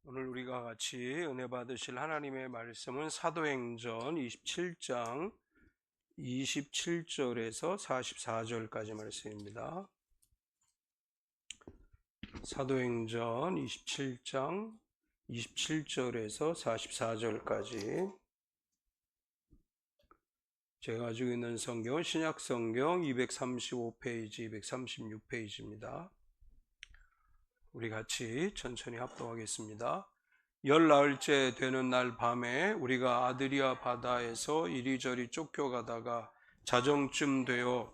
오늘 우리가 같이 은혜 받으실 하나님의 말씀은 사도행전 27장 27절에서 44절까지 말씀입니다. 사도행전 27장 27절에서 44절까지 제가 가지고 있는 성경은 신약성경 235페이지, 236페이지입니다. 우리 같이 천천히 합독하겠습니다. 열나흘째 되는 날 밤에 우리가 아드리아 바다에서 이리저리 쫓겨가다가 자정쯤 되어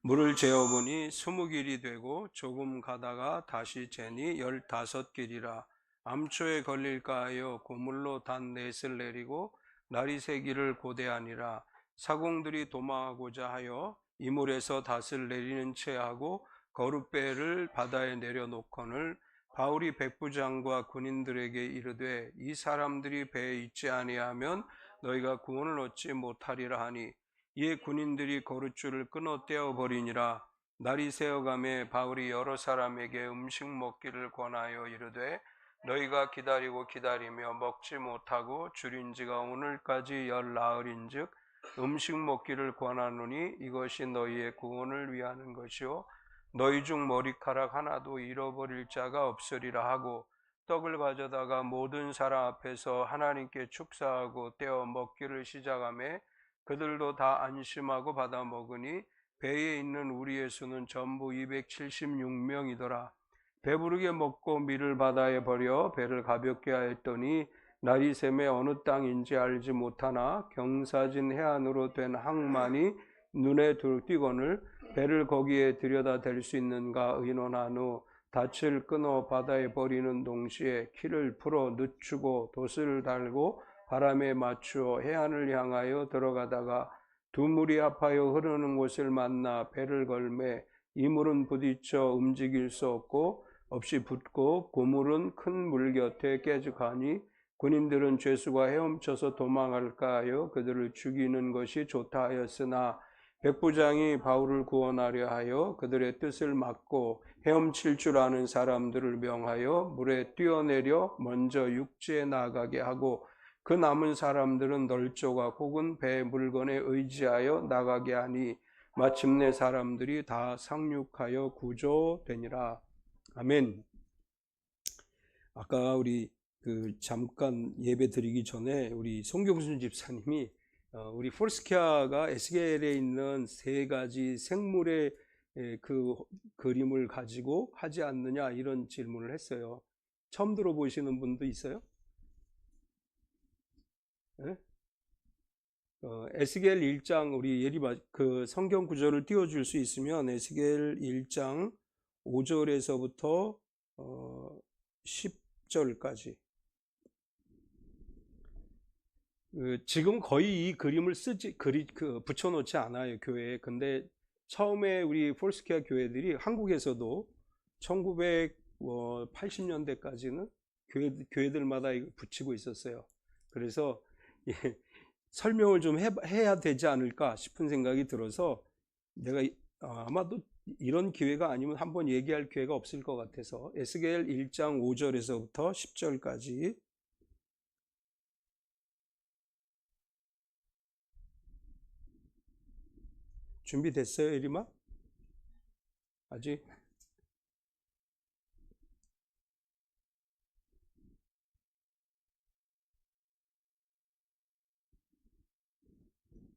물을 재어보니 20길이 되고 조금 가다가 다시 재니 15길이라 암초에 걸릴까 하여 고물로 단 넷을 내리고 날이 새기를 고대하니라. 사공들이 도망하고자 하여 이물에서 닷을 내리는 채 하고 거룻배를 바다에 내려놓거늘 바울이 백부장과 군인들에게 이르되 이 사람들이 배에 있지 아니하면 너희가 구원을 얻지 못하리라 하니 이에 군인들이 거룻줄을 끊어 떼어버리니라. 날이 새어가매 바울이 여러 사람에게 음식 먹기를 권하여 이르되 너희가 기다리고 기다리며 먹지 못하고 줄인 지가 오늘까지 열나흘인즉 음식 먹기를 권하노니 이것이 너희의 구원을 위하는 것이요 너희 중 머리카락 하나도 잃어버릴 자가 없으리라 하고 떡을 가져다가 모든 사람 앞에서 하나님께 축사하고 떼어 먹기를 시작하매 그들도 다 안심하고 받아 먹으니 배에 있는 우리의 수는 전부 276명이더라. 배부르게 먹고 밀을 바다에 버려 배를 가볍게 하였더니 날이 새매 어느 땅인지 알지 못하나 경사진 해안으로 된 항만이 눈에 띄거늘 배를 거기에 들여다 댈 수 있는가 의논한 후 닻을 끊어 바다에 버리는 동시에 키를 풀어 늦추고 돛을 달고 바람에 맞추어 해안을 향하여 들어가다가 두 물이 합하여 흐르는 곳을 만나 배를 걸매 이 물은 부딪혀 움직일 수 없이 붙고 고물은 큰 물 곁에 깨죽하니 군인들은 죄수가 헤엄쳐서 도망할까 하여 그들을 죽이는 것이 좋다 하였으나 백부장이 바울을 구원하려 하여 그들의 뜻을 막고 헤엄칠 줄 아는 사람들을 명하여 물에 뛰어내려 먼저 육지에 나가게 하고 그 남은 사람들은 널조각 혹은 배 물건에 의지하여 나가게 하니 마침내 사람들이 다 상륙하여 구조되니라. 아멘. 아까 우리 잠깐 예배 드리기 전에 우리 송경순 집사님이 우리 폴스키아가 에스겔에 있는 세 가지 생물의 그 그림을 가지고 하지 않느냐 이런 질문을 했어요. 처음 들어보시는 분도 있어요? 네? 에스겔 1장 우리 예리 그 성경 구절을 띄워줄 수 있으면 에스겔 1장 5절에서부터 10절까지 지금 거의 이 그림을 붙여놓지 않아요, 교회에. 근데 처음에 우리 폴스키아 교회들이 한국에서도 1980년대까지는 교회들마다 이거 붙이고 있었어요. 그래서 설명을 좀 해야 되지 않을까 싶은 생각이 들어서 내가 아마도 이런 기회가 아니면 한번 얘기할 기회가 없을 것 같아서 에스겔 1장 5절에서부터 10절까지 준비됐어요, 에리마? 아직?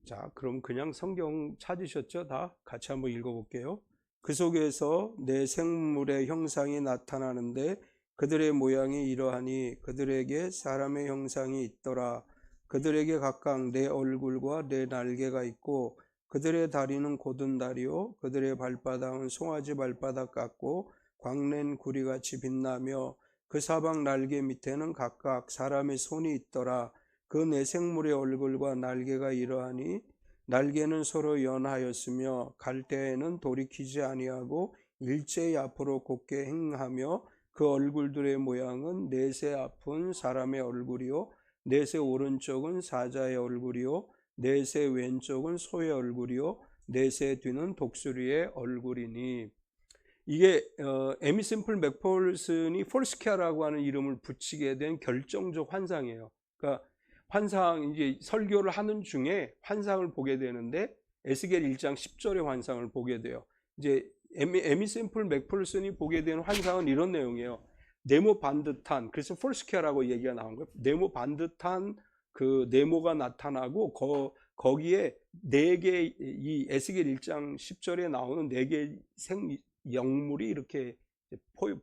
자, 그럼 그냥 성경 찾으셨죠? 다 같이 한번 읽어볼게요. 그 속에서 내 생물의 형상이 나타나는데 그들의 모양이 이러하니 그들에게 사람의 형상이 있더라. 그들에게 각각 내 얼굴과 내 날개가 있고 그들의 다리는 곧은 다리요 그들의 발바닥은 송아지 발바닥 같고 광낸 구리같이 빛나며 그 사방 날개 밑에는 각각 사람의 손이 있더라. 그 네 생물의 얼굴과 날개가 이러하니 날개는 서로 연하였으며 갈 때에는 돌이키지 아니하고 일제히 앞으로 곧게 행하며 그 얼굴들의 모양은 넷의 앞은 사람의 얼굴이요 넷의 오른쪽은 사자의 얼굴이요 넷의 왼쪽은 소의 얼굴이요 넷의 뒤는 독수리의 얼굴이니. 이게 에미 샘플 맥펄슨이 폴스키아라고 하는 이름을 붙이게 된 결정적 환상이에요. 그러니까 환상, 이제 설교를 하는 중에 환상을 보게 되는데 에스겔 1장 10절의 환상을 보게 돼요. 이제 에미 샘플 맥펄슨이 보게 되는 환상은 이런 내용이에요. 네모 반듯한, 그래서 폴스키아라고 얘기가 나온 거예요. 네모 반듯한 그 네모가 나타나고 거기에 네 개, 이 에스겔 1장 10절에 나오는 네 개 영물이 이렇게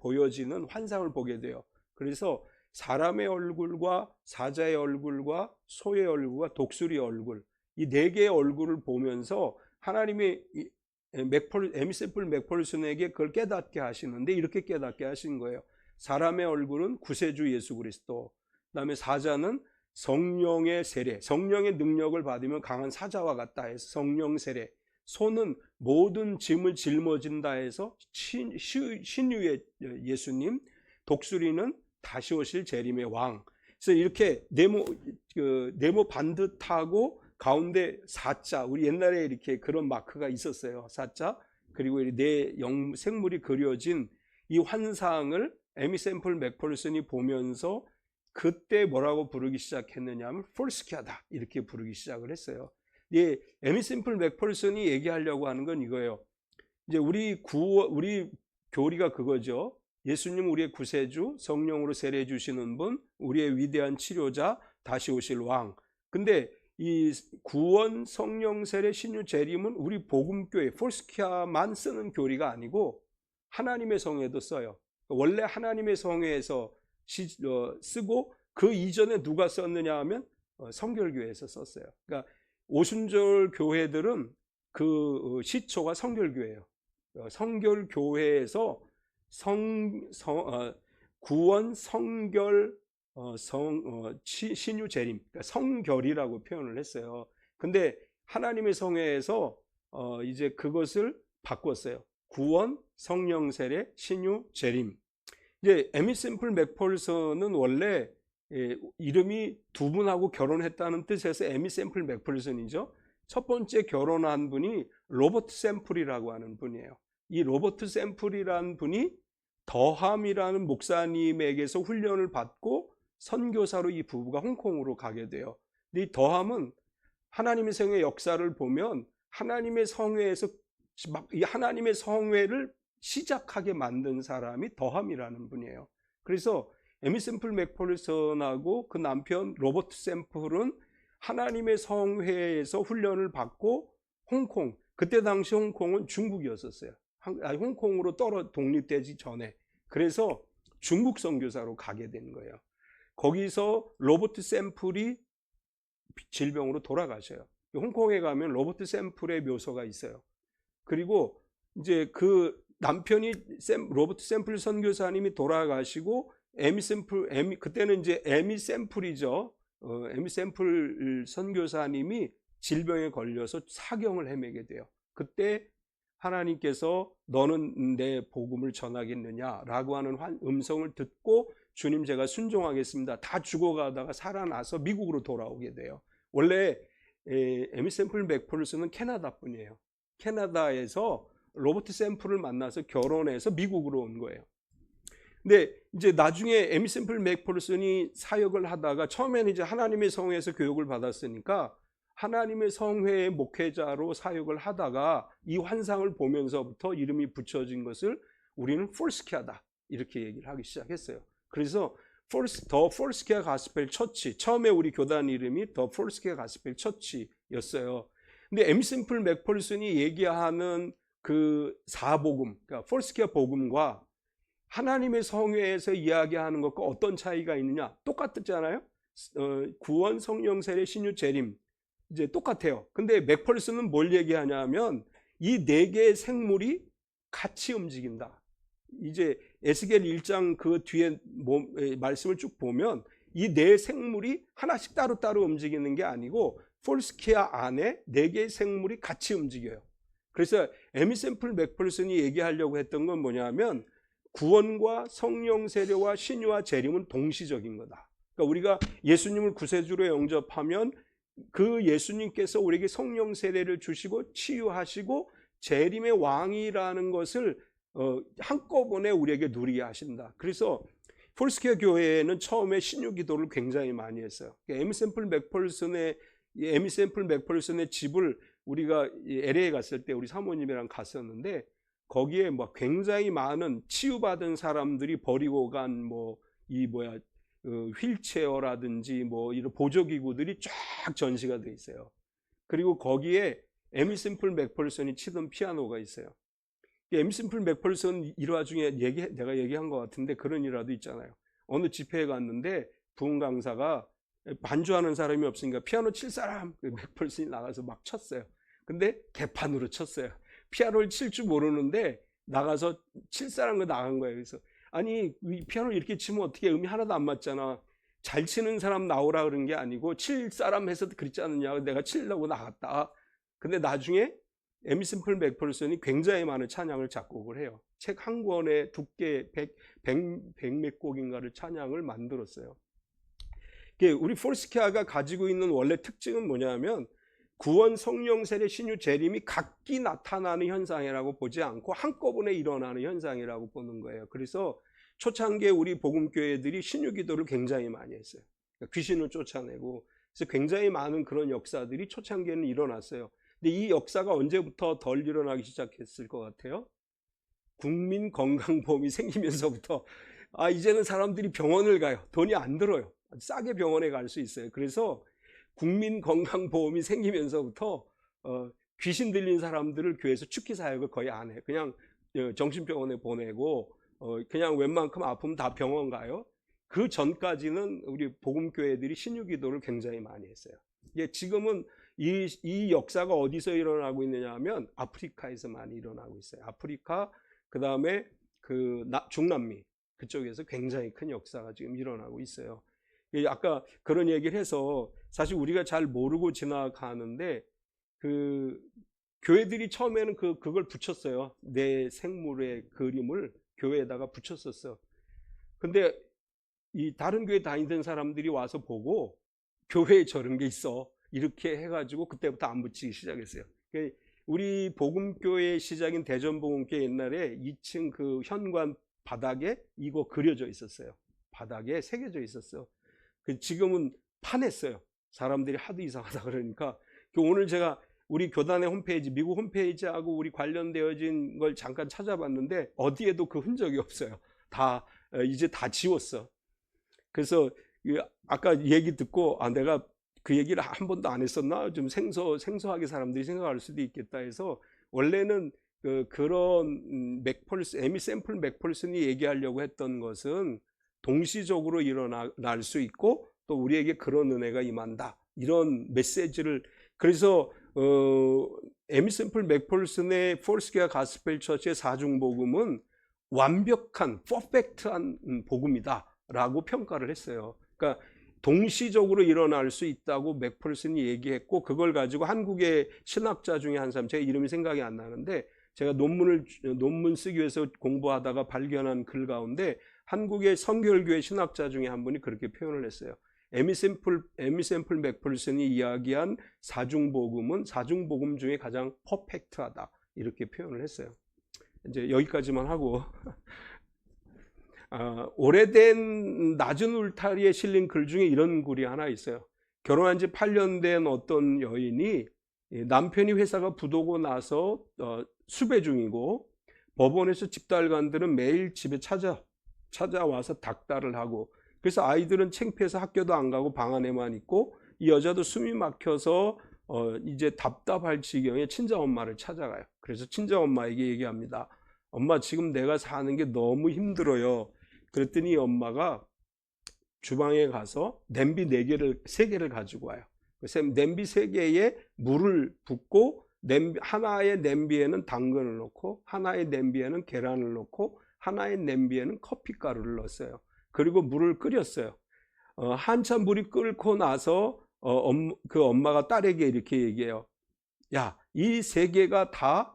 보여지는 환상을 보게 돼요. 그래서 사람의 얼굴과 사자의 얼굴과 소의 얼굴과 독수리 얼굴, 이 네 개의 얼굴을 보면서 하나님이 에미세플 맥펄슨에게 그걸 깨닫게 하시는데 이렇게 깨닫게 하신 거예요. 사람의 얼굴은 구세주 예수 그리스도, 그다음에 사자는 성령의 세례, 성령의 능력을 받으면 강한 사자와 같다 해서 성령 세례, 소는 모든 짐을 짊어진다 해서 신유의 예수님, 독수리는 다시 오실 재림의 왕. 그래서 이렇게 네모 반듯하고 가운데 사자, 우리 옛날에 이렇게 그런 마크가 있었어요. 사자, 그리고 네 생물이 그려진 이 환상을 에미 샘플 맥펄슨이 보면서 그때 뭐라고 부르기 시작했느냐 하면 폴스키아다 이렇게 부르기 시작을 했어요. 예, 에미 샘플 맥펄슨이 얘기하려고 하는 건 이거예요. 이제 우리 교리가 그거죠. 예수님 우리의 구세주, 성령으로 세례 주시는 분, 우리의 위대한 치료자, 다시 오실 왕. 근데 이 구원, 성령 세례, 신유 재림은 우리 복음교회 폴스키아만 쓰는 교리가 아니고 하나님의 성회도 써요. 원래 하나님의 성회에서 쓰고 그 이전에 누가 썼느냐 하면 성결교회에서 썼어요. 그러니까 오순절 교회들은 그 시초가 성결교회예요. 성결교회에서 구원, 성결, 신유 재림, 그러니까 성결이라고 표현을 했어요. 근데 하나님의 성회에서 이제 그것을 바꿨어요. 구원, 성령 세례, 신유 재림. 이제 에미 샘플 맥펄슨은 원래 이름이 두 분하고 결혼했다는 뜻에서 에미 샘플 맥펄슨이죠. 첫 번째 결혼한 분이 로버트 샘플이라고 하는 분이에요. 이 로버트 샘플이라는 분이 더함이라는 목사님에게서 훈련을 받고 선교사로 이 부부가 홍콩으로 가게 돼요. 근데 이 더함은 하나님의 성회 역사를 보면 하나님의 성회에서 하나님의 성회를 시작하게 만든 사람이 더함이라는 분이에요. 그래서 에미 샘플 맥펄슨하고 그 남편 로버트 샘플은 하나님의 성회에서 훈련을 받고 홍콩, 그때 당시 홍콩은 중국이었었어요. 홍콩으로 독립되기 전에. 그래서 중국 선교사로 가게 된 거예요. 거기서 로버트 샘플이 질병으로 돌아가셔요. 홍콩에 가면 로버트 샘플의 묘소가 있어요. 그리고 이제 그 남편이 로버트 샘플 선교사님이 돌아가시고 그때는 이제 에미 샘플이죠. 에미 샘플 선교사님이 질병에 걸려서 사경을 헤매게 돼요. 그때 하나님께서 너는 내 복음을 전하겠느냐라고 하는 음성을 듣고 주님 제가 순종하겠습니다. 다 죽어가다가 살아나서 미국으로 돌아오게 돼요. 원래 에미 샘플 맥펄슨은 캐나다 분이에요. 캐나다에서 로버트 샘플을 만나서 결혼해서 미국으로 온 거예요. 근데 이제 나중에 에미 샘플 맥펄슨이 사역을 하다가 처음에는 이제 하나님의 성회에서 교육을 받았으니까 하나님의 성회의 목회자로 사역을 하다가 이 환상을 보면서부터 이름이 붙여진 것을 우리는 폴스키아다 이렇게 얘기를 하기 시작했어요. 그래서 더 폴스키아 가스펠 처치, 처음에 우리 교단 이름이 더 폴스키아 가스펠 처치였어요. 근데 에미 샘플 맥펄슨이 얘기하는 그 사복음, 그러니까 폴스키아 복음과 하나님의 성회에서 이야기하는 것과 어떤 차이가 있느냐? 똑같잖아요. 구원, 성령 세례, 신유 재림 이제 똑같아요. 근데 맥펄슨은 뭘 얘기하냐면 이 네 개의 생물이 같이 움직인다. 이제 에스겔 1장 그 뒤에 말씀을 쭉 보면 이 네 생물이 하나씩 따로따로 움직이는 게 아니고 폴스키아 안에 네 개의 생물이 같이 움직여요. 그래서 에미 샘플 맥펄슨이 얘기하려고 했던 건 뭐냐면 구원과 성령 세례와 신유와 재림은 동시적인 거다. 그러니까 우리가 예수님을 구세주로 영접하면 그 예수님께서 우리에게 성령 세례를 주시고 치유하시고 재림의 왕이라는 것을 한꺼번에 우리에게 누리게 하신다. 그래서 폴스케어 교회는 처음에 신유 기도를 굉장히 많이 했어요. 에미샘플 맥펄슨의 집을 우리가 LA에 갔을 때 우리 사모님이랑 갔었는데, 거기에 뭐 굉장히 많은 치유받은 사람들이 버리고 간 휠체어라든지 뭐 이런 보조기구들이 쫙 전시가 돼 있어요. 그리고 거기에 에미샘플 맥펄슨이 치던 피아노가 있어요. 에미샘플 맥펄슨 일화 중에 내가 얘기한 것 같은데 그런 일화도 있잖아요. 어느 집회에 갔는데 부흥 강사가 반주하는 사람이 없으니까 피아노 칠 사람, 맥펄슨이 나가서 막 쳤어요. 근데 개판으로 쳤어요. 피아노를 칠 줄 모르는데 나가서 칠 사람과 나간 거예요. 그래서 아니, 피아노를 이렇게 치면 어떻게, 음이 하나도 안 맞잖아. 잘 치는 사람 나오라 그런 게 아니고 칠 사람 해서 그랬지 않느냐. 내가 치려고 나갔다. 근데 나중에 에미샘플 맥펄슨이 굉장히 많은 찬양을 작곡을 해요. 책 한 권에 두께 100몇 곡인가를 찬양을 만들었어요. 우리 폴스케아가 가지고 있는 원래 특징은 뭐냐면, 구원, 성령, 세례, 신유, 재림이 각기 나타나는 현상이라고 보지 않고 한꺼번에 일어나는 현상이라고 보는 거예요. 그래서 초창기에 우리 복음교회들이 신유 기도를 굉장히 많이 했어요. 그러니까 귀신을 쫓아내고, 그래서 굉장히 많은 그런 역사들이 초창기에는 일어났어요. 근데 이 역사가 언제부터 덜 일어나기 시작했을 것 같아요? 국민건강보험이 생기면서부터, 이제는 사람들이 병원을 가요. 돈이 안 들어요. 싸게 병원에 갈 수 있어요. 그래서 국민건강보험이 생기면서부터 귀신 들린 사람들을 교회에서 축기 사역을 거의 안 해요. 그냥 정신병원에 보내고, 그냥 웬만큼 아프면 다 병원 가요. 그 전까지는 우리 복음교회들이 신유기도를 굉장히 많이 했어요. 지금은 이 역사가 어디서 일어나고 있느냐 하면 아프리카에서 많이 일어나고 있어요. 아프리카, 그 다음에 중남미 그쪽에서 굉장히 큰 역사가 지금 일어나고 있어요. 아까 그런 얘기를 해서 사실 우리가 잘 모르고 지나가는데, 교회들이 처음에는 그걸 붙였어요. 내 생물의 그림을 교회에다가 붙였었어. 근데 이 다른 교회 다니던 사람들이 와서 보고, 교회에 저런 게 있어, 이렇게 해가지고 그때부터 안 붙이기 시작했어요. 우리 복음교회의 시작인 대전복음교회 옛날에 2층 그 현관 바닥에 이거 그려져 있었어요. 바닥에 새겨져 있었어. 지금은 파냈어요. 사람들이 하도 이상하다 그러니까. 오늘 제가 우리 교단의 홈페이지, 미국 홈페이지하고 우리 관련되어진 걸 잠깐 찾아봤는데 어디에도 그 흔적이 없어요. 이제 다 지웠어. 그래서 아까 얘기 듣고 내가 그 얘기를 한 번도 안 했었나? 좀 생소하게 사람들이 생각할 수도 있겠다 해서, 원래는 그런 에미샘플 맥펄슨이 얘기하려고 했던 것은 동시적으로 일어날 수 있고 또 우리에게 그런 은혜가 임한다, 이런 메시지를. 그래서 에미샘플 맥펄슨의 폴스케어 가스펠 처치의 사중복음은 완벽한 퍼펙트한 복음이다 라고 평가를 했어요. 그러니까 동시적으로 일어날 수 있다고 맥펄슨이 얘기했고, 그걸 가지고 한국의 신학자 중에 한 사람, 제 이름이 생각이 안 나는데, 제가 논문 쓰기 위해서 공부하다가 발견한 글 가운데 한국의 성결교회 신학자 중에 한 분이 그렇게 표현을 했어요. 에미샘플 맥펄슨이 이야기한 사중복음은 사중복음 중에 가장 퍼펙트하다, 이렇게 표현을 했어요. 이제 여기까지만 하고 오래된 낮은 울타리에 실린 글 중에 이런 글이 하나 있어요. 결혼한 지 8년 된 어떤 여인이 남편이 회사가 부도고 나서 수배 중이고, 법원에서 집달관들은 매일 집에 찾아와서 닥달을 하고, 그래서 아이들은 창피해서 학교도 안 가고 방 안에만 있고, 이 여자도 숨이 막혀서 이제 답답할 지경에 친정엄마를 찾아가요. 그래서 친정엄마에게 얘기합니다. 엄마, 지금 내가 사는 게 너무 힘들어요. 그랬더니 엄마가 주방에 가서 냄비 3개를 가지고 와요. 그래서 냄비 3개에 물을 붓고, 하나의 냄비에는 당근을 넣고, 하나의 냄비에는 계란을 넣고, 하나의 냄비에는 커피가루를 넣었어요. 그리고 물을 끓였어요. 한참 물이 끓고 나서 그 엄마가 딸에게 이렇게 얘기해요. 야, 이 3개가 다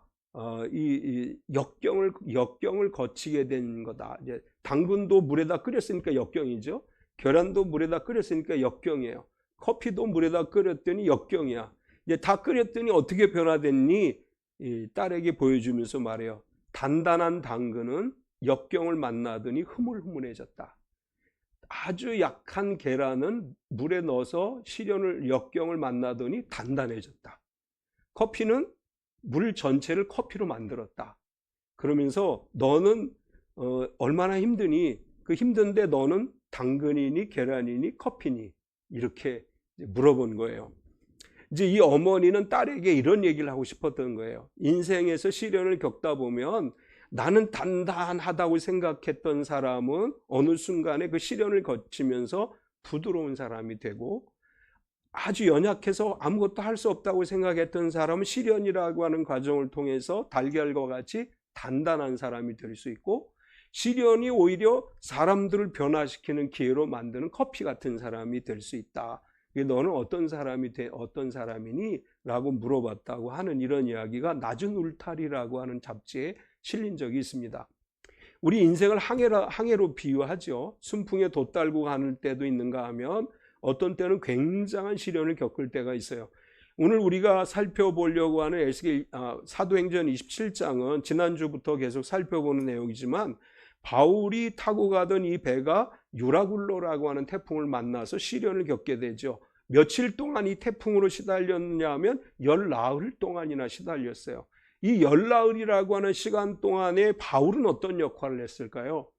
이 역경을 거치게 된 거다. 이제 당근도 물에다 끓였으니까 역경이죠. 계란도 물에다 끓였으니까 역경이에요. 커피도 물에다 끓였더니 역경이야. 이제 다 끓였더니 어떻게 변화됐니? 이 딸에게 보여주면서 말해요. 단단한 당근은 역경을 만나더니 흐물흐물해졌다. 아주 약한 계란은 물에 넣어서 역경을 만나더니 단단해졌다. 커피는 물 전체를 커피로 만들었다. 그러면서 너는 얼마나 힘드니? 그 힘든데 너는 당근이니 계란이니 커피니? 이렇게 물어본 거예요. 이제 이 어머니는 딸에게 이런 얘기를 하고 싶었던 거예요. 인생에서 시련을 겪다 보면 나는 단단하다고 생각했던 사람은 어느 순간에 그 시련을 거치면서 부드러운 사람이 되고, 아주 연약해서 아무것도 할 수 없다고 생각했던 사람은 시련이라고 하는 과정을 통해서 달걀과 같이 단단한 사람이 될 수 있고, 시련이 오히려 사람들을 변화시키는 기회로 만드는 커피 같은 사람이 될 수 있다. 너는 어떤 사람이니? 라고 물어봤다고 하는 이런 이야기가 낮은 울타리라고 하는 잡지에 실린 적이 있습니다. 우리 인생을 항해로 비유하죠. 순풍에 돛 달고 가는 때도 있는가 하면 어떤 때는 굉장한 시련을 겪을 때가 있어요. 오늘 우리가 살펴보려고 하는 사도행전 27장은 지난주부터 계속 살펴보는 내용이지만, 바울이 타고 가던 이 배가 유라굴로라고 하는 태풍을 만나서 시련을 겪게 되죠. 며칠 동안 이 태풍으로 시달렸느냐 하면 열나흘 동안이나 시달렸어요. 이 열나흘이라고 하는 시간 동안에 바울은 어떤 역할을 했을까요?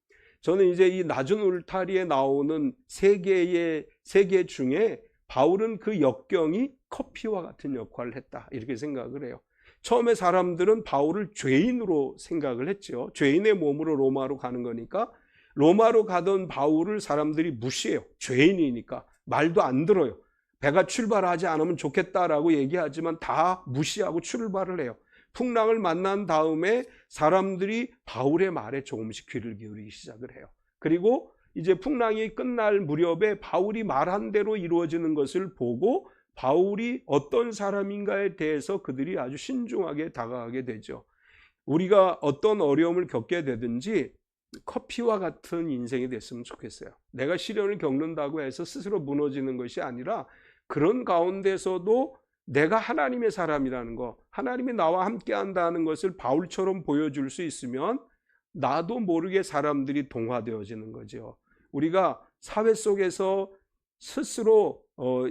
저는 이제 이 낮은 울타리에 나오는 세 개 중에 바울은 그 역경이 커피와 같은 역할을 했다, 이렇게 생각을 해요. 처음에 사람들은 바울을 죄인으로 생각을 했죠. 죄인의 몸으로 로마로 가는 거니까 로마로 가던 바울을 사람들이 무시해요. 죄인이니까 말도 안 들어요. 배가 출발하지 않으면 좋겠다라고 얘기하지만 다 무시하고 출발을 해요. 풍랑을 만난 다음에 사람들이 바울의 말에 조금씩 귀를 기울이기 시작을 해요. 그리고 이제 풍랑이 끝날 무렵에 바울이 말한 대로 이루어지는 것을 보고 바울이 어떤 사람인가에 대해서 그들이 아주 신중하게 다가가게 되죠. 우리가 어떤 어려움을 겪게 되든지 커피와 같은 인생이 됐으면 좋겠어요. 내가 시련을 겪는다고 해서 스스로 무너지는 것이 아니라 그런 가운데서도 내가 하나님의 사람이라는 거, 하나님이 나와 함께 한다는 것을 바울처럼 보여줄 수 있으면 나도 모르게 사람들이 동화되어지는 거죠. 우리가 사회 속에서 스스로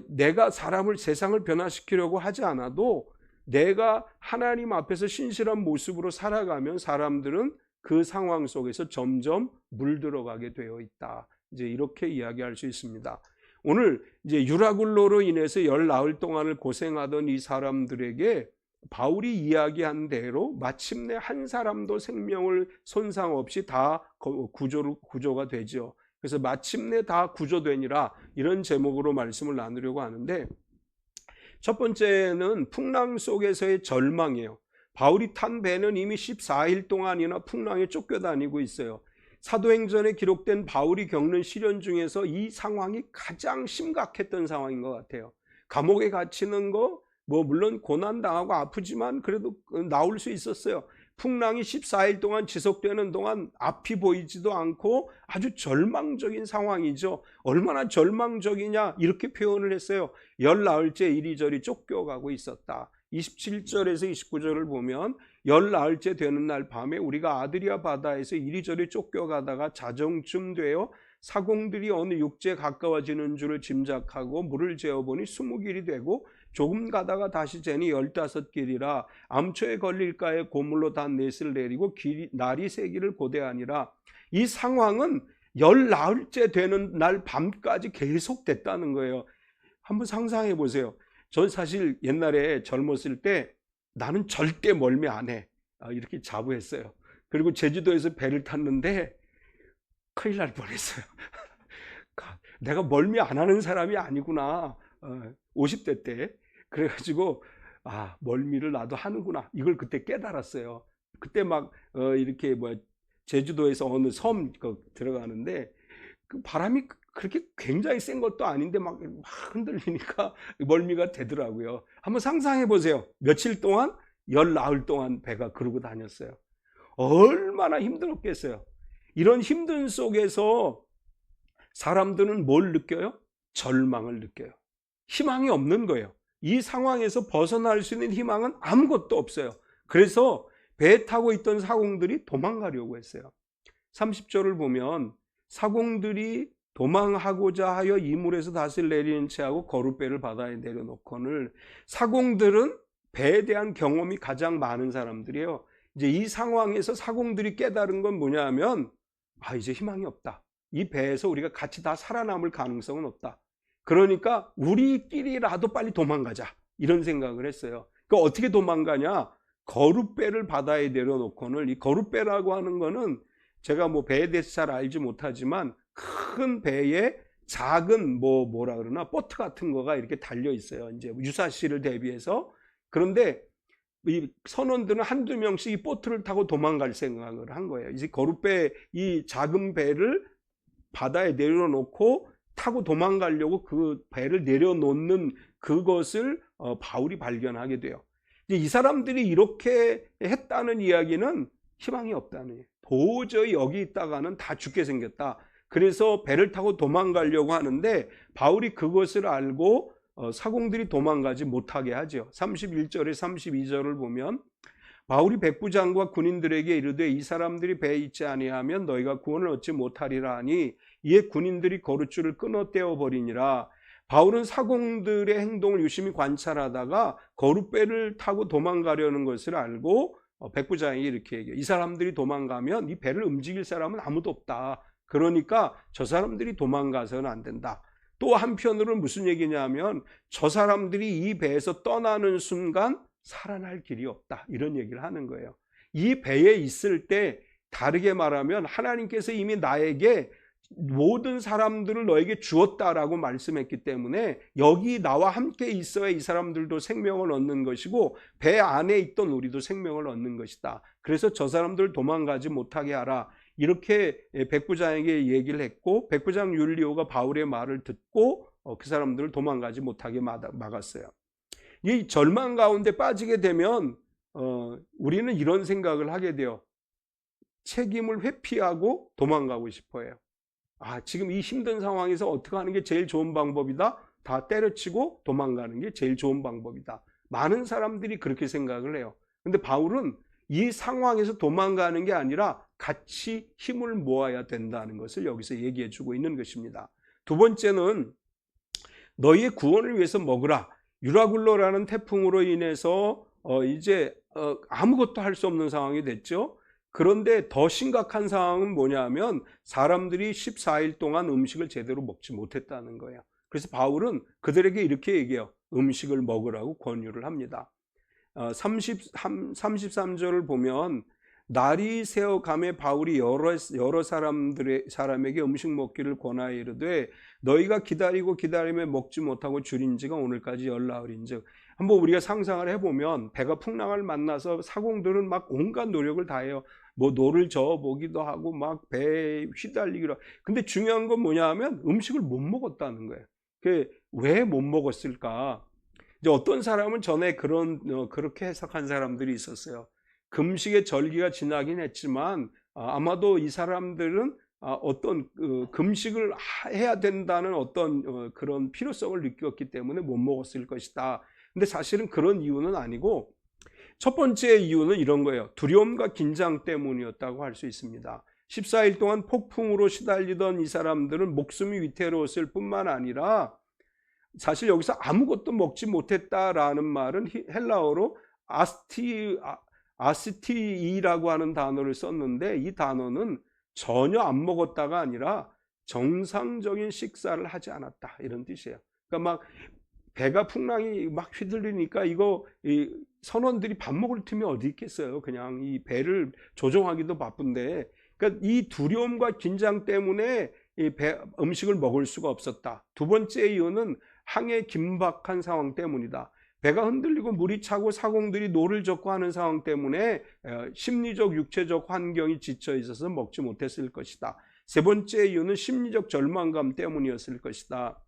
내가 세상을 변화시키려고 하지 않아도 내가 하나님 앞에서 신실한 모습으로 살아가면 사람들은 그 상황 속에서 점점 물들어가게 되어 있다. 이제 이렇게 이야기할 수 있습니다. 오늘 이제 유라굴로로 인해서 열나흘 동안을 고생하던 이 사람들에게 바울이 이야기한 대로 마침내 한 사람도 생명을 손상 없이 다 구조가 되죠. 그래서 마침내 다 구조되니라, 이런 제목으로 말씀을 나누려고 하는데, 첫 번째는 풍랑 속에서의 절망이에요. 바울이 탄 배는 이미 14일 동안이나 풍랑에 쫓겨다니고 있어요. 사도행전에 기록된 바울이 겪는 시련 중에서 이 상황이 가장 심각했던 상황인 것 같아요. 감옥에 갇히는 거, 물론 고난당하고 아프지만 그래도 나올 수 있었어요. 풍랑이 14일 동안 지속되는 동안 앞이 보이지도 않고 아주 절망적인 상황이죠. 얼마나 절망적이냐, 이렇게 표현을 했어요. 열나흘째 이리저리 쫓겨가고 있었다. 27절에서 29절을 보면 열나흘째 되는 날 밤에 우리가 아드리아 바다에서 이리저리 쫓겨가다가 자정쯤 되어 사공들이 어느 육지에 가까워지는 줄을 짐작하고 물을 재어보니 20길이 되고 조금 가다가 다시 재니 15길이라 암초에 걸릴까에 고물로 단 넷을 내리고 날이 세기를 고대하니라. 이 상황은 열나흘째 되는 날 밤까지 계속됐다는 거예요. 한번 상상해 보세요. 전 사실 옛날에 젊었을 때 나는 절대 멀미 안 해, 이렇게 자부했어요. 그리고 제주도에서 배를 탔는데 큰일 날 뻔했어요. 내가 멀미 안 하는 사람이 아니구나. 50대 때. 그래가지고 멀미를 나도 하는구나, 이걸 그때 깨달았어요. 그때 막 이렇게 제주도에서 어느 섬 들어가는데 그 바람이 그렇게 굉장히 센 것도 아닌데 막 흔들리니까 멀미가 되더라고요. 한번 상상해 보세요. 며칠 동안, 열나흘 동안 배가 그러고 다녔어요. 얼마나 힘들었겠어요. 이런 힘든 속에서 사람들은 뭘 느껴요? 절망을 느껴요. 희망이 없는 거예요. 이 상황에서 벗어날 수 있는 희망은 아무것도 없어요. 그래서 배에 타고 있던 사공들이 도망가려고 했어요. 30절을 보면 사공들이 도망하고자 하여 이물에서 닷을 내리는 채하고 거룻배를 바다에 내려놓거늘. 사공들은 배에 대한 경험이 가장 많은 사람들이에요. 이제 이 상황에서 사공들이 깨달은 건 뭐냐 하면, 이제 희망이 없다. 이 배에서 우리가 같이 다 살아남을 가능성은 없다. 그러니까 우리끼리라도 빨리 도망가자, 이런 생각을 했어요. 그러니까 어떻게 도망가냐? 거룻배를 바다에 내려놓고는, 이 거룻배라고 하는 거는 제가 뭐 배에 대해서 잘 알지 못하지만 큰 배에 작은 뭐라 그러나 보트 같은 거가 이렇게 달려 있어요. 이제 유사시를 대비해서. 그런데 이 선원들은 한두 명씩 이 보트를 타고 도망갈 생각을 한 거예요. 이제 거룻배, 이 작은 배를 바다에 내려놓고 타고 도망가려고 그 배를 내려놓는 그것을 바울이 발견하게 돼요. 이 사람들이 이렇게 했다는 이야기는 희망이 없다는 거예요. 도저히 여기 있다가는 다 죽게 생겼다. 그래서 배를 타고 도망가려고 하는데 바울이 그것을 알고 사공들이 도망가지 못하게 하죠. 31절에 32절을 보면 바울이 백부장과 군인들에게 이르되 이 사람들이 배에 있지 아니하면 너희가 구원을 얻지 못하리라 하니 이에 군인들이 거룻줄을 끊어 떼어버리니라. 바울은 사공들의 행동을 유심히 관찰하다가 거룻배를 타고 도망가려는 것을 알고 백부장에게 이렇게 얘기해요. 이 사람들이 도망가면 이 배를 움직일 사람은 아무도 없다. 그러니까 저 사람들이 도망가서는 안 된다. 또 한편으로는 무슨 얘기냐면 저 사람들이 이 배에서 떠나는 순간 살아날 길이 없다, 이런 얘기를 하는 거예요. 이 배에 있을 때 다르게 말하면 하나님께서 이미 나에게 모든 사람들을 너에게 주었다라고 말씀했기 때문에 여기 나와 함께 있어야 이 사람들도 생명을 얻는 것이고 배 안에 있던 우리도 생명을 얻는 것이다. 그래서 저 사람들 도망가지 못하게 하라, 이렇게 백부장에게 얘기를 했고 백부장 율리오가 바울의 말을 듣고 그 사람들을 도망가지 못하게 막았어요. 이 절망 가운데 빠지게 되면 우리는 이런 생각을 하게 돼요. 책임을 회피하고 도망가고 싶어요. 지금 이 힘든 상황에서 어떻게 하는 게 제일 좋은 방법이다? 다 때려치고 도망가는 게 제일 좋은 방법이다. 많은 사람들이 그렇게 생각을 해요. 근데 바울은 이 상황에서 도망가는 게 아니라 같이 힘을 모아야 된다는 것을 여기서 얘기해 주고 있는 것입니다. 두 번째는 너희의 구원을 위해서 먹으라. 유라굴로라는 태풍으로 인해서 이제 아무것도 할 수 없는 상황이 됐죠. 그런데 더 심각한 상황은 뭐냐면 사람들이 14일 동안 음식을 제대로 먹지 못했다는 거예요. 그래서 바울은 그들에게 이렇게 얘기해요. 음식을 먹으라고 권유를 합니다. 33절을 보면 날이 새어감에 바울이 여러 사람에게 음식 먹기를 권하여 이르되 너희가 기다리며 먹지 못하고 줄인 지가 오늘까지 열나흘인즉. 한번 우리가 상상을 해보면 배가 풍랑을 만나서 사공들은 막 온갖 노력을 다해요. 뭐 노를 저어보기도 하고 막 배에 휘달리기도 하고. 근데 중요한 건 뭐냐 하면 음식을 못 먹었다는 거예요. 왜 못 먹었을까? 이제 어떤 사람은 전에 그렇게 해석한 사람들이 있었어요. 금식의 절기가 지나긴 했지만 아마도 이 사람들은 어떤 금식을 해야 된다는 어떤 그런 필요성을 느꼈기 때문에 못 먹었을 것이다. 근데 사실은 그런 이유는 아니고 첫 번째 이유는 이런 거예요. 두려움과 긴장 때문이었다고 할 수 있습니다. 14일 동안 폭풍으로 시달리던 이 사람들은 목숨이 위태로웠을 뿐만 아니라 사실 여기서 아무것도 먹지 못했다라는 말은 헬라어로 아스티이라고 하는 단어를 썼는데 이 단어는 전혀 안 먹었다가 아니라 정상적인 식사를 하지 않았다, 이런 뜻이에요. 그러니까 막 배가 풍랑이 막 휘둘리니까 이 선원들이 밥 먹을 틈이 어디 있겠어요. 그냥 이 배를 조종하기도 바쁜데, 그러니까 이 두려움과 긴장 때문에 음식을 먹을 수가 없었다. 두 번째 이유는 항해 긴박한 상황 때문이다. 배가 흔들리고 물이 차고 사공들이 노를 젓고 하는 상황 때문에 심리적, 육체적 환경이 지쳐 있어서 먹지 못했을 것이다. 세 번째 이유는 심리적 절망감 때문이었을 것이다.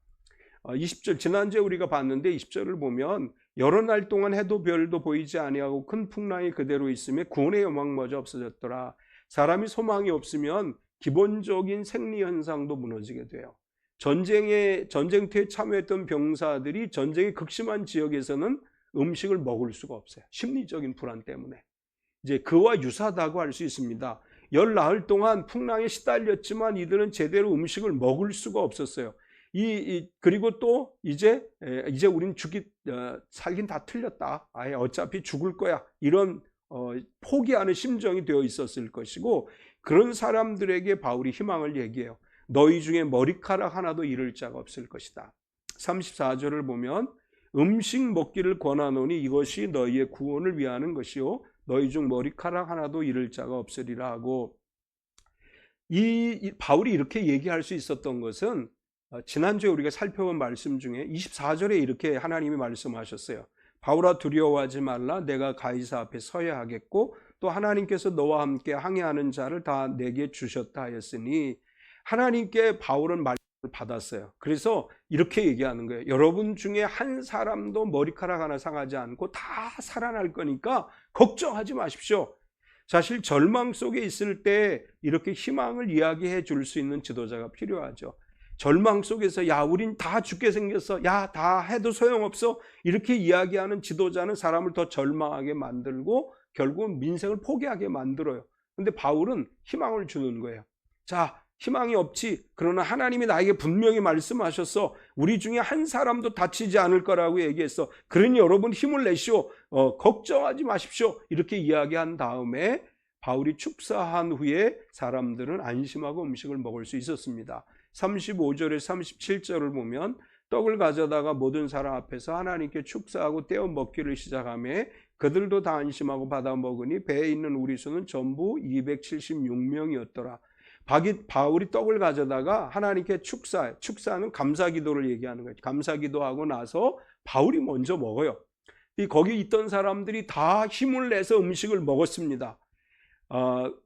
20절, 지난주에 우리가 봤는데 20절을 보면 여러 날 동안 해도 별도 보이지 아니하고 큰 풍랑이 그대로 있으며 구원의 여망마저 없어졌더라. 사람이 소망이 없으면 기본적인 생리 현상도 무너지게 돼요. 전쟁터에 참여했던 병사들이 전쟁이 극심한 지역에서는 음식을 먹을 수가 없어요. 심리적인 불안 때문에. 이제 그와 유사하다고 할 수 있습니다. 열 나흘 동안 풍랑에 시달렸지만 이들은 제대로 음식을 먹을 수가 없었어요. 그리고 또 이제 우린 살긴 다 틀렸다. 아예 어차피 죽을 거야. 이런 포기하는 심정이 되어 있었을 것이고, 그런 사람들에게 바울이 희망을 얘기해요. 너희 중에 머리카락 하나도 잃을 자가 없을 것이다. 34절을 보면 음식 먹기를 권하노니 이것이 너희의 구원을 위하는 것이요 너희 중 머리카락 하나도 잃을 자가 없으리라 하고, 바울이 이렇게 얘기할 수 있었던 것은 지난주에 우리가 살펴본 말씀 중에 24절에 이렇게 하나님이 말씀하셨어요. 바울아 두려워하지 말라. 내가 가이사 앞에 서야 하겠고 또 하나님께서 너와 함께 항해하는 자를 다 내게 주셨다 하였으니, 하나님께 바울은 말씀을 받았어요. 그래서 이렇게 얘기하는 거예요. 여러분 중에 한 사람도 머리카락 하나 상하지 않고 다 살아날 거니까 걱정하지 마십시오. 사실 절망 속에 있을 때 이렇게 희망을 이야기해 줄 수 있는 지도자가 필요하죠. 절망 속에서 야 우린 다 죽게 생겼어, 야 다 해도 소용없어, 이렇게 이야기하는 지도자는 사람을 더 절망하게 만들고 결국은 민생을 포기하게 만들어요. 근데 바울은 희망을 주는 거예요. 자, 희망이 없지. 그러나 하나님이 나에게 분명히 말씀하셨어. 우리 중에 한 사람도 다치지 않을 거라고 얘기했어. 그러니 여러분 힘을 내시오. 걱정하지 마십시오. 이렇게 이야기한 다음에 바울이 축사한 후에 사람들은 안심하고 음식을 먹을 수 있었습니다. 35절에 37절을 보면 떡을 가져다가 모든 사람 앞에서 하나님께 축사하고 떼어 먹기를 시작하며 그들도 다 안심하고 받아 먹으니 배에 있는 우리 수는 전부 276명이었더라. 바울이 떡을 가져다가 하나님께 축사는 감사기도를 얘기하는 거예요. 감사기도하고 나서 바울이 먼저 먹어요. 거기 있던 사람들이 다 힘을 내서 음식을 먹었습니다.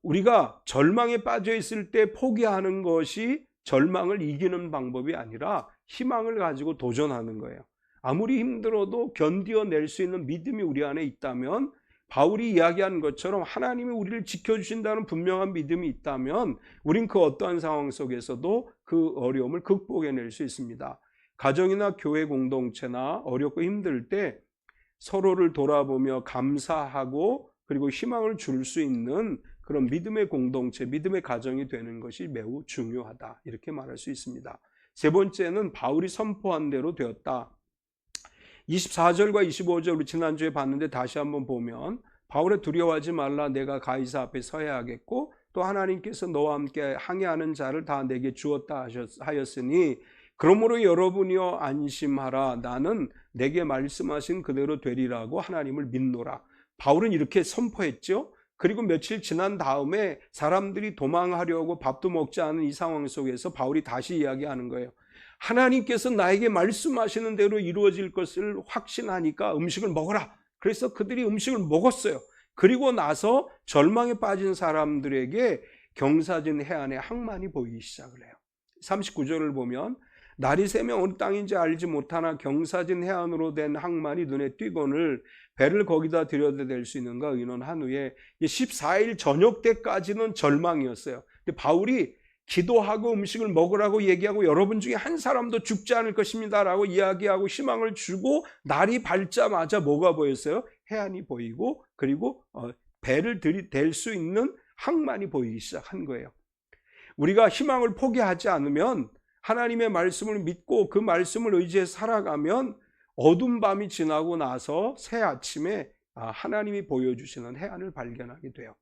우리가 절망에 빠져 있을 때 포기하는 것이 절망을 이기는 방법이 아니라 희망을 가지고 도전하는 거예요. 아무리 힘들어도 견디어낼 수 있는 믿음이 우리 안에 있다면, 바울이 이야기한 것처럼 하나님이 우리를 지켜주신다는 분명한 믿음이 있다면 우린 그 어떠한 상황 속에서도 그 어려움을 극복해낼 수 있습니다. 가정이나 교회 공동체나 어렵고 힘들 때 서로를 돌아보며 감사하고 그리고 희망을 줄 수 있는 그런 믿음의 공동체, 믿음의 가정이 되는 것이 매우 중요하다, 이렇게 말할 수 있습니다. 세 번째는 바울이 선포한 대로 되었다. 24절과 25절 우리 지난주에 봤는데 다시 한번 보면 바울의 두려워하지 말라. 내가 가이사 앞에 서야 하겠고 또 하나님께서 너와 함께 항해하는 자를 다 내게 주었다 하였으니 그러므로 여러분이여 안심하라. 나는 내게 말씀하신 그대로 되리라고 하나님을 믿노라. 바울은 이렇게 선포했죠. 그리고 며칠 지난 다음에 사람들이 도망하려고 밥도 먹지 않은 이 상황 속에서 바울이 다시 이야기하는 거예요. 하나님께서 나에게 말씀하시는 대로 이루어질 것을 확신하니까 음식을 먹어라. 그래서 그들이 음식을 먹었어요. 그리고 나서 절망에 빠진 사람들에게 경사진 해안의 항만이 보이기 시작을 해요. 39절을 보면 날이 새면 어느 땅인지 알지 못하나 경사진 해안으로 된 항만이 눈에 띄거늘 배를 거기다 들여댈 수 있는가 의논한 후에 14일 저녁 때까지는 절망이었어요. 근데 바울이 기도하고 음식을 먹으라고 얘기하고 여러분 중에 한 사람도 죽지 않을 것입니다 라고 이야기하고 희망을 주고 날이 밝자마자 뭐가 보였어요? 해안이 보이고 그리고 배를 들이댈 수 있는 항만이 보이기 시작한 거예요. 우리가 희망을 포기하지 않으면, 하나님의 말씀을 믿고 그 말씀을 의지해 살아가면 어두운 밤이 지나고 나서 새 아침에 하나님이 보여주시는 해안을 발견하게 돼요.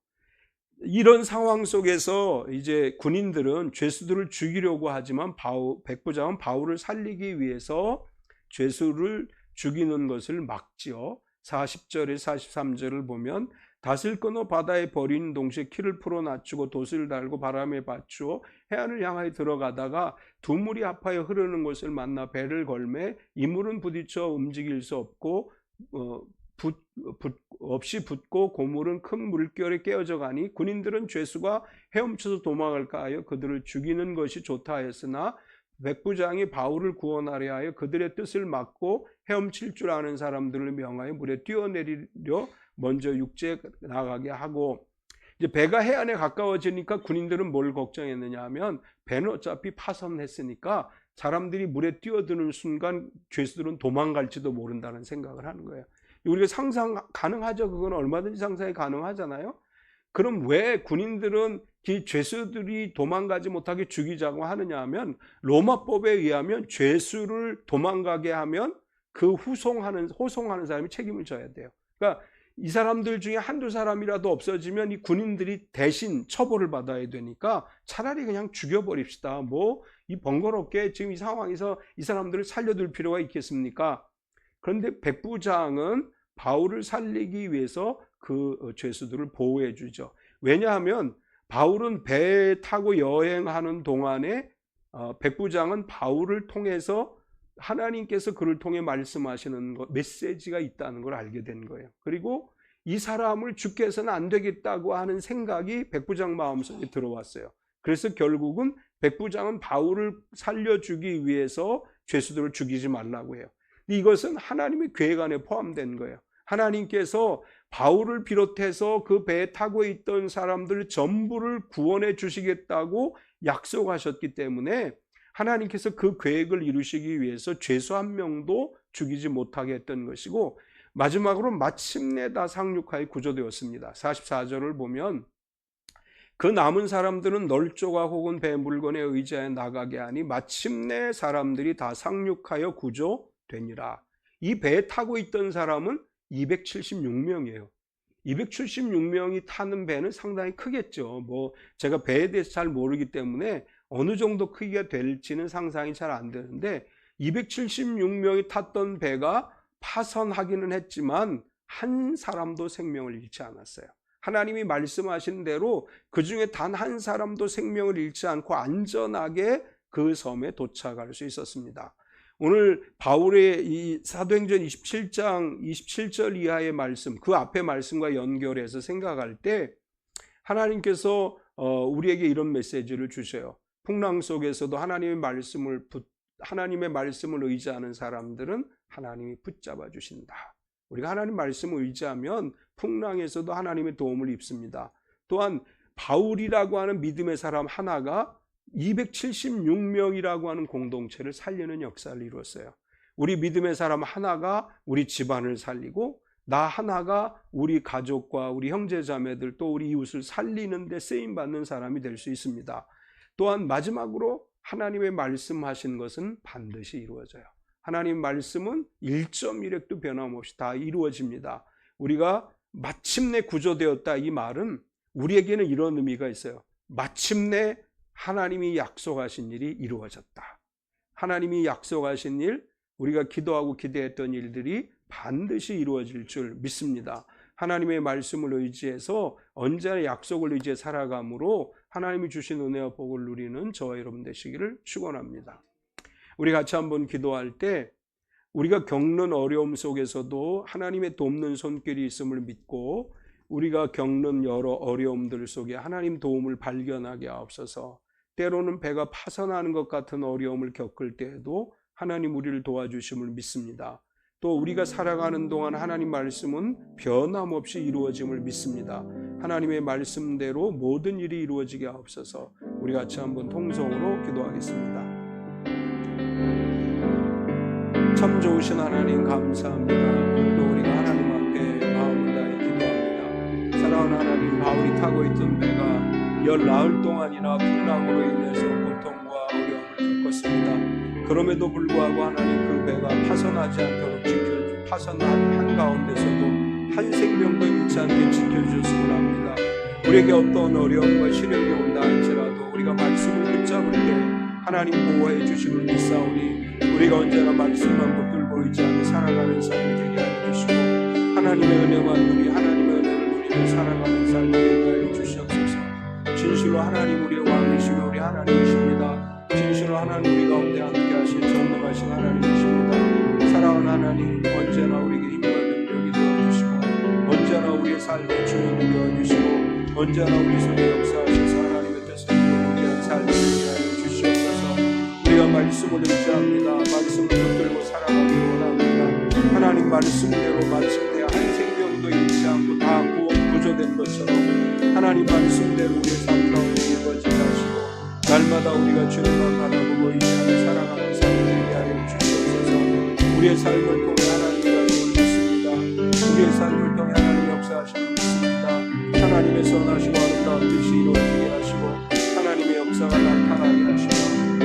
이런 상황 속에서 이제 군인들은 죄수들을 죽이려고 하지만 백부장은 바울을 살리기 위해서 죄수를 죽이는 것을 막지요. 40절에 43절을 보면 닷을 끊어 바다에 버린 동시에 키를 풀어 낮추고 돛을 달고 바람에 받추어 해안을 향하여 들어가다가 두 물이 합하여 흐르는 곳을 만나 배를 걸매 이 물은 부딪혀 움직일 수 없고 없이 붙고 고물은 큰 물결에 깨어져 가니 군인들은 죄수가 헤엄쳐서 도망할까 하여 그들을 죽이는 것이 좋다 하였으나 백부장이 바울을 구원하려 하여 그들의 뜻을 막고 헤엄칠 줄 아는 사람들을 명하여 물에 뛰어내리려 먼저 육지에 나가게 하고, 이제 배가 해안에 가까워지니까 군인들은 뭘 걱정했느냐 하면 배는 어차피 파손했으니까 사람들이 물에 뛰어드는 순간 죄수들은 도망갈지도 모른다는 생각을 하는 거예요. 우리가 상상 가능하죠. 그건 얼마든지 상상이 가능하잖아요. 그럼 왜 군인들은 이 죄수들이 도망가지 못하게 죽이자고 하느냐 하면, 로마법에 의하면 죄수를 도망가게 하면 그 호송하는 사람이 책임을 져야 돼요. 그러니까 이 사람들 중에 한두 사람이라도 없어지면 이 군인들이 대신 처벌을 받아야 되니까 차라리 그냥 죽여버립시다. 뭐 이 번거롭게 지금 이 상황에서 이 사람들을 살려둘 필요가 있겠습니까? 그런데 백부장은 바울을 살리기 위해서 그 죄수들을 보호해 주죠. 왜냐하면 바울은 배에 타고 여행하는 동안에 백부장은 바울을 통해서 하나님께서 그를 통해 말씀하시는 메시지가 있다는 걸 알게 된 거예요. 그리고 이 사람을 죽게 해서는 안 되겠다고 하는 생각이 백부장 마음속에 들어왔어요. 그래서 결국은 백부장은 바울을 살려주기 위해서 죄수들을 죽이지 말라고 해요. 이것은 하나님의 계획 안에 포함된 거예요. 하나님께서 바울을 비롯해서 그 배에 타고 있던 사람들 전부를 구원해 주시겠다고 약속하셨기 때문에 하나님께서 그 계획을 이루시기 위해서 죄수 한 명도 죽이지 못하게 했던 것이고, 마지막으로 마침내 다 상륙하여 구조되었습니다. 44절을 보면 그 남은 사람들은 널조각 혹은 배 물건에 의지하여 나가게 하니 마침내 사람들이 다 상륙하여 구조되니라. 이 배에 타고 있던 사람은 276명이에요. 276명이 타는 배는 상당히 크겠죠. 뭐 제가 배에 대해서 잘 모르기 때문에 어느 정도 크기가 될지는 상상이 잘 안 되는데, 276명이 탔던 배가 파선하기는 했지만 한 사람도 생명을 잃지 않았어요. 하나님이 말씀하신 대로 그 중에 단 한 사람도 생명을 잃지 않고 안전하게 그 섬에 도착할 수 있었습니다. 오늘 바울의 이 사도행전 27장 27절 이하의 말씀, 그 앞의 말씀과 연결해서 생각할 때 하나님께서 우리에게 이런 메시지를 주셔요. 풍랑 속에서도 하나님의 말씀을 의지하는 사람들은 하나님이 붙잡아 주신다. 우리가 하나님 말씀을 의지하면 풍랑에서도 하나님의 도움을 입습니다. 또한 바울이라고 하는 믿음의 사람 하나가 276명이라고 하는 공동체를 살리는 역사를 이루었어요. 우리 믿음의 사람 하나가 우리 집안을 살리고, 나 하나가 우리 가족과 우리 형제자매들 또 우리 이웃을 살리는 데 쓰임받는 사람이 될 수 있습니다. 또한 마지막으로 하나님의 말씀하신 것은 반드시 이루어져요. 하나님 말씀은 1.1획도 변함없이 다 이루어집니다. 우리가 마침내 구조되었다, 이 말은 우리에게는 이런 의미가 있어요. 마침내 하나님이 약속하신 일이 이루어졌다. 하나님이 약속하신 일, 우리가 기도하고 기대했던 일들이 반드시 이루어질 줄 믿습니다. 하나님의 말씀을 의지해서 언제나 약속을 의지해 살아감으로 하나님이 주신 은혜와 복을 누리는 저와 여러분 되시기를 축원합니다. 우리 같이 한번 기도할 때 우리가 겪는 어려움 속에서도 하나님의 돕는 손길이 있음을 믿고, 우리가 겪는 여러 어려움들 속에 하나님 도움을 발견하게 하옵소서. 때로는 배가 파선하는 것 같은 어려움을 겪을 때에도 하나님 우리를 도와주심을 믿습니다. 또 우리가 살아가는 동안 하나님 말씀은 변함없이 이루어짐을 믿습니다. 하나님의 말씀대로 모든 일이 이루어지게 하옵소서. 우리 같이 한번 통성으로 기도하겠습니다. 참 좋으신 하나님 감사합니다. 오늘도 우리가 하나님 앞에 마음을 다해 기도합니다. 사랑하는 하나님, 바울이 타고 있던 배가 열 나흘 동안이나 풍랑으로 인해서 고통과 어려움을 겪었습니다. 그럼에도 불구하고 하나님 그 배가 파선하지 않도록 파선한 한가운데서도 한 생명도 잃지 않게 지켜주셨음을 합니다. 우리에게 어떤 어려움과 시련이 온다 할지라도 우리가 말씀을 붙잡을 때 하나님 보호해 주심을 믿사오니, 우리가 언제나 말씀만 붙들고 의지하며 살아가는 삶이 되게 하여 주시고, 하나님의 은혜만 누리 하나님의 은혜를 누리며 살아가는 삶이 되게 하여 주시옵소서. 진실로 하나님 우리의 왕이시며 우리 하나님이십니다. 진실로 하나님 우리 가운데 함께 하신 전능하신 하나님이십니다. 사랑하는 하나님, 언제나 우리에게 힘과 능력이 되어주시고, 언제나 우리의 삶의 주인이 되어주시고, 언제나 우리 속에 역사하셔서 하나님의 뜻을 이루게 한 삶이 되게 하여 주시옵소서. 우리가 말씀을 의지합니다. 말씀을 붙들고 살아가기 원합니다. 하나님 말씀대로 마침내 한 생명도 잃지 않고 다 구조된 것처럼 하나님 말씀대로 우리의 삶 가운데 이루어지게 하시고, 날마다 우리가 주님만 바라보고 의지하며 살아가는 삶이 되게 하여 주시옵소서. 우리의 삶을 통해 하나님의 말씀을 믿습니다. 주의 삶을 통해 하나님 역사하시는 믿습니다. 하나님의 선하시고 아름다운 뜻이 이루어지게 하시고 하나님의 역사가 나타나게 하시고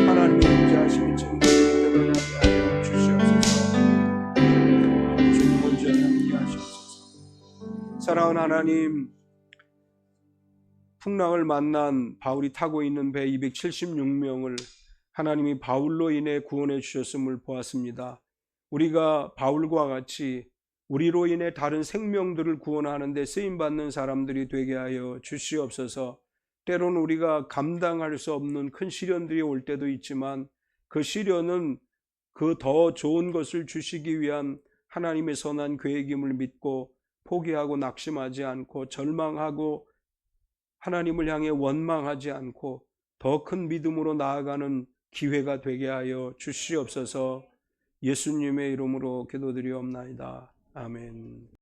하나님의 임재하심이 증거되게 드러나게 하여 주시옵소서. 주님 온전히 함께 하시옵소서. 사랑하는 하나님, 풍랑을 만난 바울이 타고 있는 배 276명을 하나님이 바울로 인해 구원해 주셨음을 보았습니다. 우리가 바울과 같이 우리로 인해 다른 생명들을 구원하는 데 쓰임받는 사람들이 되게 하여 주시옵소서. 때로는 우리가 감당할 수 없는 큰 시련들이 올 때도 있지만 그 시련은 그 더 좋은 것을 주시기 위한 하나님의 선한 계획임을 믿고 포기하고 낙심하지 않고 절망하고 하나님을 향해 원망하지 않고 더 큰 믿음으로 나아가는 기회가 되게 하여 주시옵소서. 예수님의 이름으로 기도드리옵나이다. 아멘.